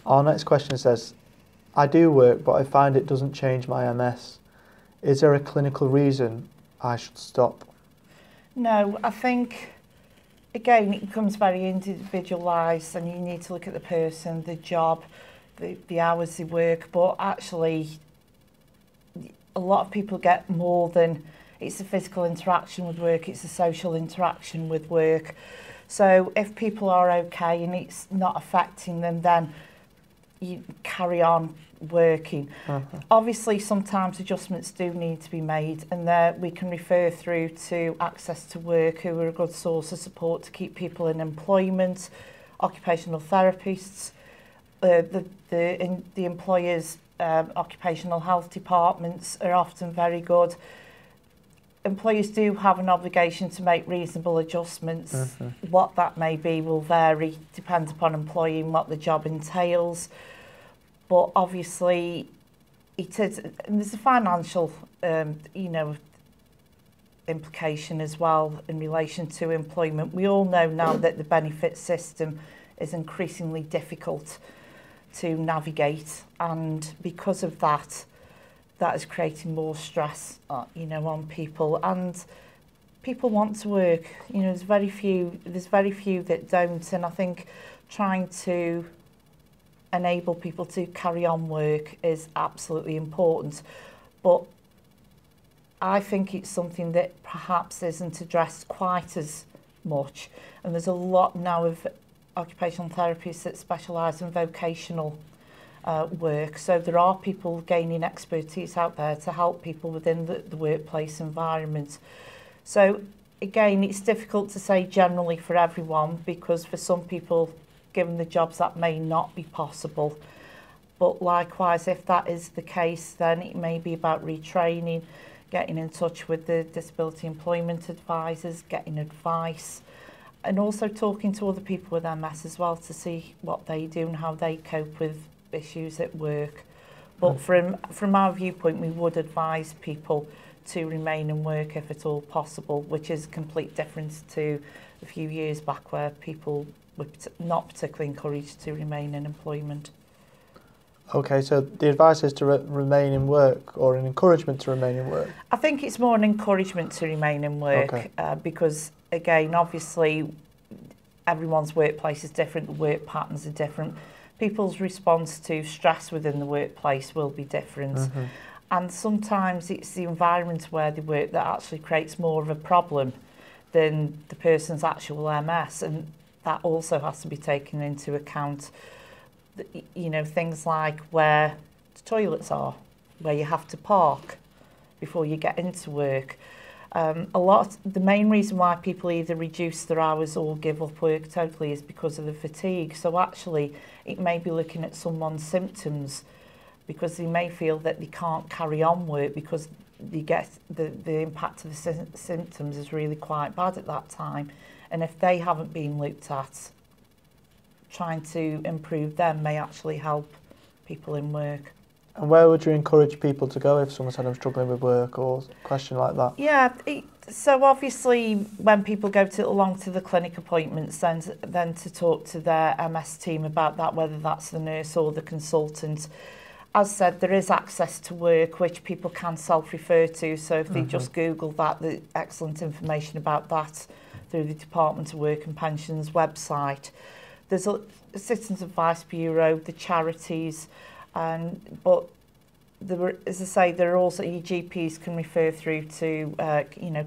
Our next question says, I do work, but I find it doesn't change my MS. Is there a clinical reason I should stop? No, I think, again, it becomes very individualised, and you need to look at the person, the job, the hours they work. But actually, a lot of people get more than it's the physical interaction with work, it's the social interaction with work. So if people are okay and it's not affecting them, then you carry on working. Obviously, sometimes adjustments do need to be made, and there we can refer through to Access to Work, who are a good source of support to keep people in employment, occupational therapists, the employers' occupational health departments are often very good. Employers do have an obligation to make reasonable adjustments. What that may be will vary, depends upon employee and what the job entails. But obviously, it is, and there's a financial, implication as well in relation to employment. We all know now that the benefit system is increasingly difficult to navigate, and because of that, that is creating more stress, on people. And people want to work. There's very few that don't, and I think trying to enable people to carry on work is absolutely important. But I think it's something that perhaps isn't addressed quite as much. And there's a lot now of occupational therapists that specialise in vocational work. So there are people gaining expertise out there to help people within the workplace environment. So again, it's difficult to say generally for everyone, because for some people, given the jobs, that may not be possible. But likewise, if that is the case, then it may be about retraining, getting in touch with the disability employment advisors, getting advice, and also talking to other people with MS as well to see what they do and how they cope with issues at work. But from our viewpoint, we would advise people to remain in work if at all possible, which is a complete difference to a few years back where people were not particularly encouraged to remain in employment. Okay, so the advice is to remain in work, or an encouragement to remain in work? I think it's more an encouragement to remain in work, because, again, obviously, everyone's workplace is different, the work patterns are different. People's response to stress within the workplace will be different. And sometimes it's the environment where they work that actually creates more of a problem than the person's actual MS, and that also has to be taken into account. Things like where the toilets are, where you have to park before you get into work. The main reason why people either reduce their hours or give up work totally is because of the fatigue. So actually, it may be looking at someone's symptoms, because they may feel that they can't carry on work because they get the impact of the symptoms is really quite bad at that time. And if they haven't been looked at, trying to improve them may actually help people in work. And where would you encourage people to go if someone said I'm struggling with work, or a question like that? Yeah, so obviously when people go along to the clinic appointments, then to talk to their MS team about that, whether that's the nurse or the consultant. As said, there is Access to Work, which people can self-refer to. So if they just Google that, the excellent information about that through the Department of Work and Pensions website. There's a Citizens Advice Bureau, the charities, but as I say, there are also GPs can refer through to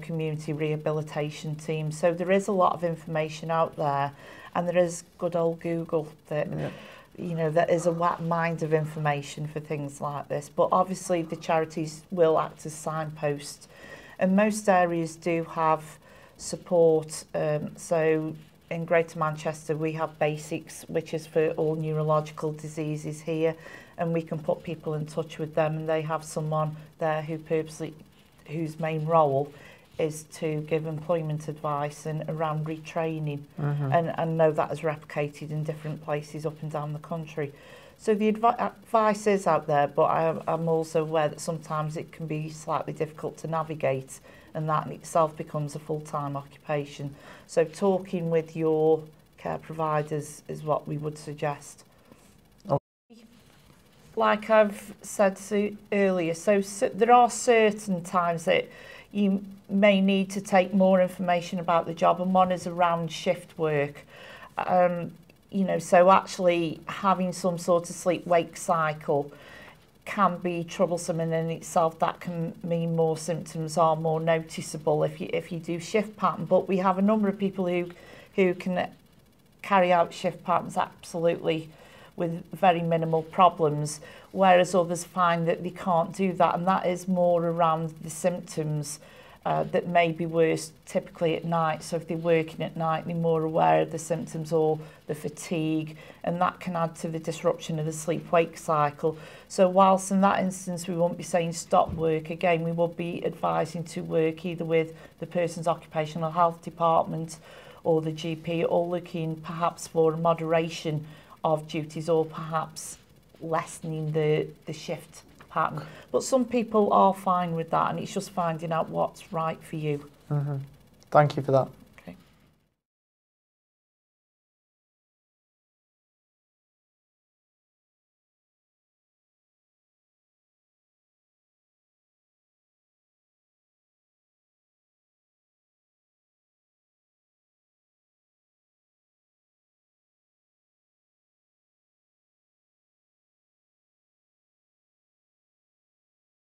community rehabilitation teams. So there is a lot of information out there, and there is good old Google that that is a wet mind of information for things like this. But obviously the charities will act as signposts, and most areas do have support. So in Greater Manchester, we have Basics, which is for all neurological diseases here, and we can put people in touch with them, and they have someone there whose main role is to give employment advice and around retraining, and I know that is replicated in different places up and down the country. So the advice is out there, but I'm also aware that sometimes it can be slightly difficult to navigate, and that in itself becomes a full-time occupation. So talking with your care providers is what we would suggest. like I've said earlier, so there are certain times that you may need to take more information about the job, and one is around shift work. You know, so actually having some sort of sleep-wake cycle can be troublesome in itself. That can mean more symptoms are more noticeable if you do shift pattern. But we have a number of people who can carry out shift patterns absolutely with very minimal problems, whereas others find that they can't do that, and that is more around the symptoms that may be worse typically at night. So if they're working at night, they're more aware of the symptoms or the fatigue, and that can add to the disruption of the sleep-wake cycle. So whilst in that instance we won't be saying stop work, again we will be advising to work either with the person's occupational health department or the GP, or looking perhaps for a moderation of duties, or perhaps lessening the shift pattern. But some people are fine with that, and it's just finding out what's right for you. Thank you for that.